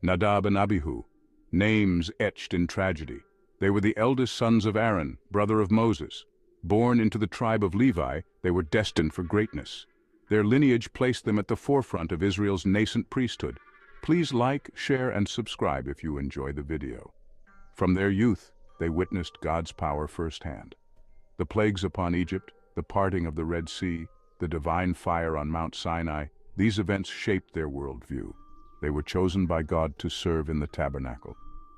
Nadab and Abihu, names etched in tragedy. They were the eldest sons of Aaron, brother of Moses. Born into the tribe of Levi, they were destined for greatness. Their lineage placed them at the forefront of Israel's nascent priesthood. Please like, share, and subscribe if you enjoy the video. From their youth, they witnessed God's power firsthand. The plagues upon Egypt, the parting of the Red Sea, the divine fire on Mount Sinai, these events shaped their worldview. They were chosen by God to serve in the tabernacle.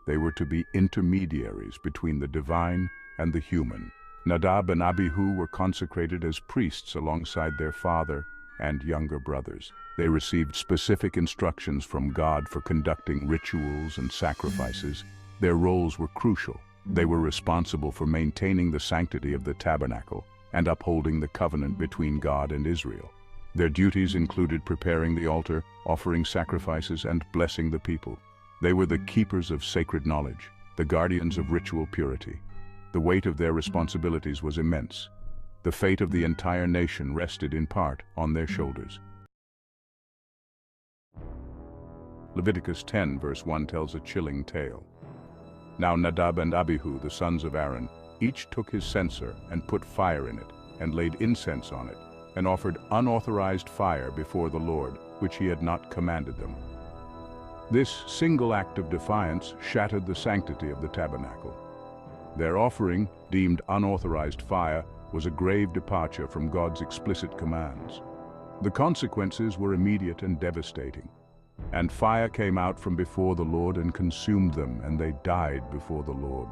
They were to be intermediaries between the divine and the human. Nadab and Abihu were consecrated as priests alongside their father and younger brothers. They received specific instructions from God for conducting rituals and sacrifices. Their roles were crucial. They were responsible for maintaining the sanctity of the tabernacle and upholding the covenant between God and Israel. Their duties included preparing the altar, offering sacrifices, and blessing the people. They were the keepers of sacred knowledge, the guardians of ritual purity. The weight of their responsibilities was immense. The fate of the entire nation rested in part on their shoulders. Leviticus 10 verse 1 tells a chilling tale. Now Nadab and Abihu, the sons of Aaron, each took his censer and put fire in it, and laid incense on it, and offered unauthorized fire before the Lord, which he had not commanded them. This single act of defiance shattered the sanctity of the tabernacle. Their offering, deemed unauthorized fire, was a grave departure from God's explicit commands. The consequences were immediate and devastating. And fire came out from before the Lord and consumed them, and they died before the Lord.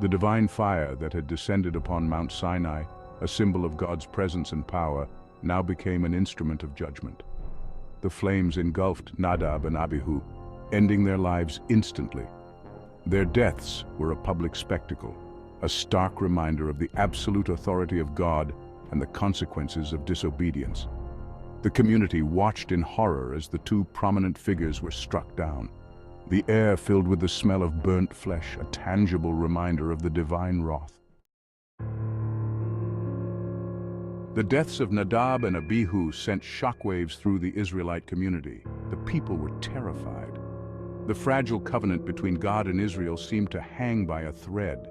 The divine fire that had descended upon Mount Sinai, a symbol of God's presence and power, now became an instrument of judgment. The flames engulfed Nadab and Abihu, ending their lives instantly. Their deaths were a public spectacle, a stark reminder of the absolute authority of God and the consequences of disobedience. The community watched in horror as the two prominent figures were struck down. The air filled with the smell of burnt flesh, a tangible reminder of the divine wrath. The deaths of Nadab and Abihu sent shockwaves through the Israelite community. The people were terrified. The fragile covenant between God and Israel seemed to hang by a thread.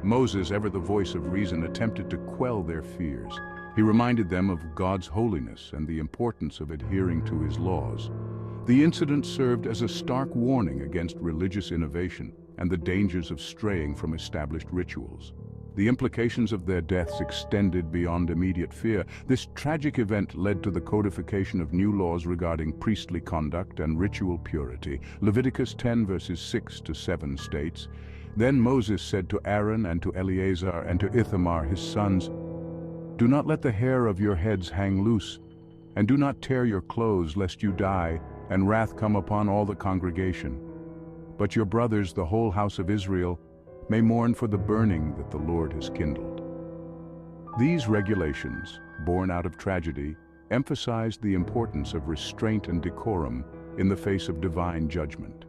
Moses, ever the voice of reason, attempted to quell their fears. He reminded them of God's holiness and the importance of adhering to his laws. The incident served as a stark warning against religious innovation and the dangers of straying from established rituals. The implications of their deaths extended beyond immediate fear. This tragic event led to the codification of new laws regarding priestly conduct and ritual purity. Leviticus 10 verses 6 to 7 states, "Then Moses said to Aaron and to Eleazar and to Ithamar his sons, 'Do not let the hair of your heads hang loose, and do not tear your clothes lest you die, and wrath come upon all the congregation. But your brothers, the whole house of Israel, may mourn for the burning that the Lord has kindled.'" These regulations, born out of tragedy, emphasized the importance of restraint and decorum in the face of divine judgment.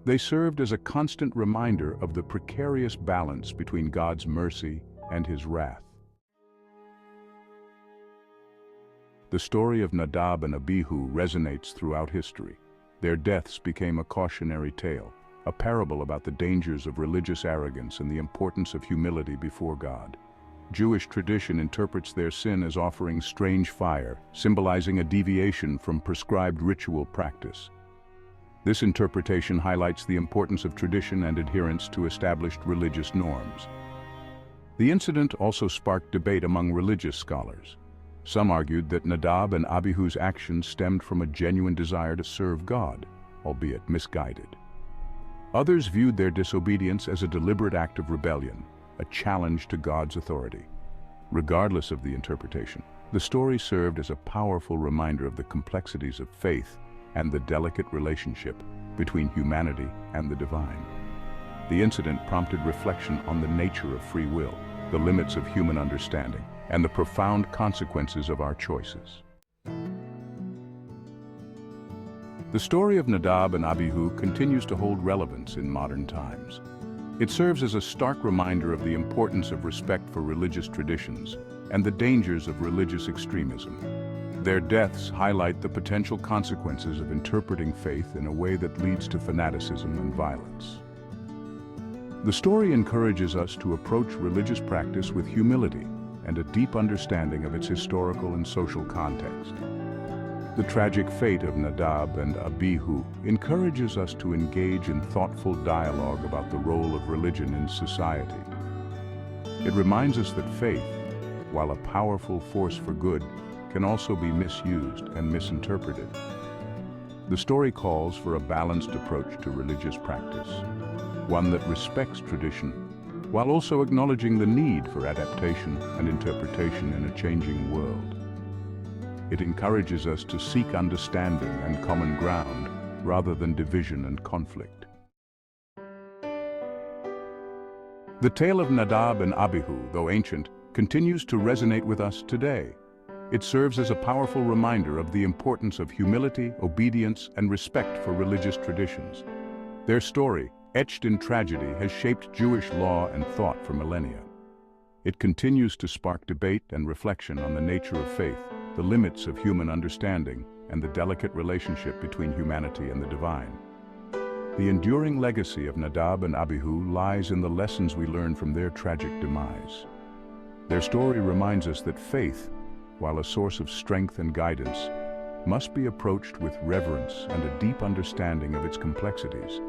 They served as a constant reminder of the precarious balance between God's mercy and his wrath. The story of Nadab and Abihu resonates throughout history. Their deaths became a cautionary tale, a parable about the dangers of religious arrogance and the importance of humility before God. Jewish tradition interprets their sin as offering strange fire, symbolizing a deviation from prescribed ritual practice. This interpretation highlights the importance of tradition and adherence to established religious norms. The incident also sparked debate among religious scholars. Some argued that Nadab and Abihu's actions stemmed from a genuine desire to serve God, albeit misguided. Others viewed their disobedience as a deliberate act of rebellion, a challenge to God's authority. Regardless of the interpretation, the story served as a powerful reminder of the complexities of faith and the delicate relationship between humanity and the divine. The incident prompted reflection on the nature of free will, the limits of human understanding, and the profound consequences of our choices. The story of Nadab and Abihu continues to hold relevance in modern times. It serves as a stark reminder of the importance of respect for religious traditions and the dangers of religious extremism. Their deaths highlight the potential consequences of interpreting faith in a way that leads to fanaticism and violence. The story encourages us to approach religious practice with humility and a deep understanding of its historical and social context. The tragic fate of Nadab and Abihu encourages us to engage in thoughtful dialogue about the role of religion in society. It reminds us that faith, while a powerful force for good, can also be misused and misinterpreted. The story calls for a balanced approach to religious practice, one that respects tradition, while also acknowledging the need for adaptation and interpretation in a changing world. It encourages us to seek understanding and common ground, rather than division and conflict. The tale of Nadab and Abihu, though ancient, continues to resonate with us today. It serves as a powerful reminder of the importance of humility, obedience, and respect for religious traditions. Their story, etched in tragedy, has shaped Jewish law and thought for millennia. It continues to spark debate and reflection on the nature of faith, the limits of human understanding, and the delicate relationship between humanity and the divine. The enduring legacy of Nadab and Abihu lies in the lessons we learn from their tragic demise. Their story reminds us that faith, while a source of strength and guidance, must be approached with reverence and a deep understanding of its complexities.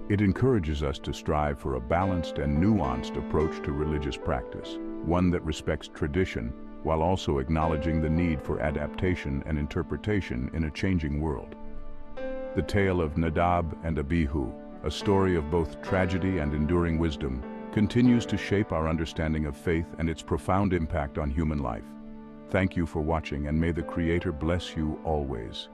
It encourages us to strive for a balanced and nuanced approach to religious practice, one that respects tradition while also acknowledging the need for adaptation and interpretation in a changing world. The tale of Nadab and Abihu, a story of both tragedy and enduring wisdom, continues to shape our understanding of faith and its profound impact on human life. Thank you for watching, and may the Creator bless you always.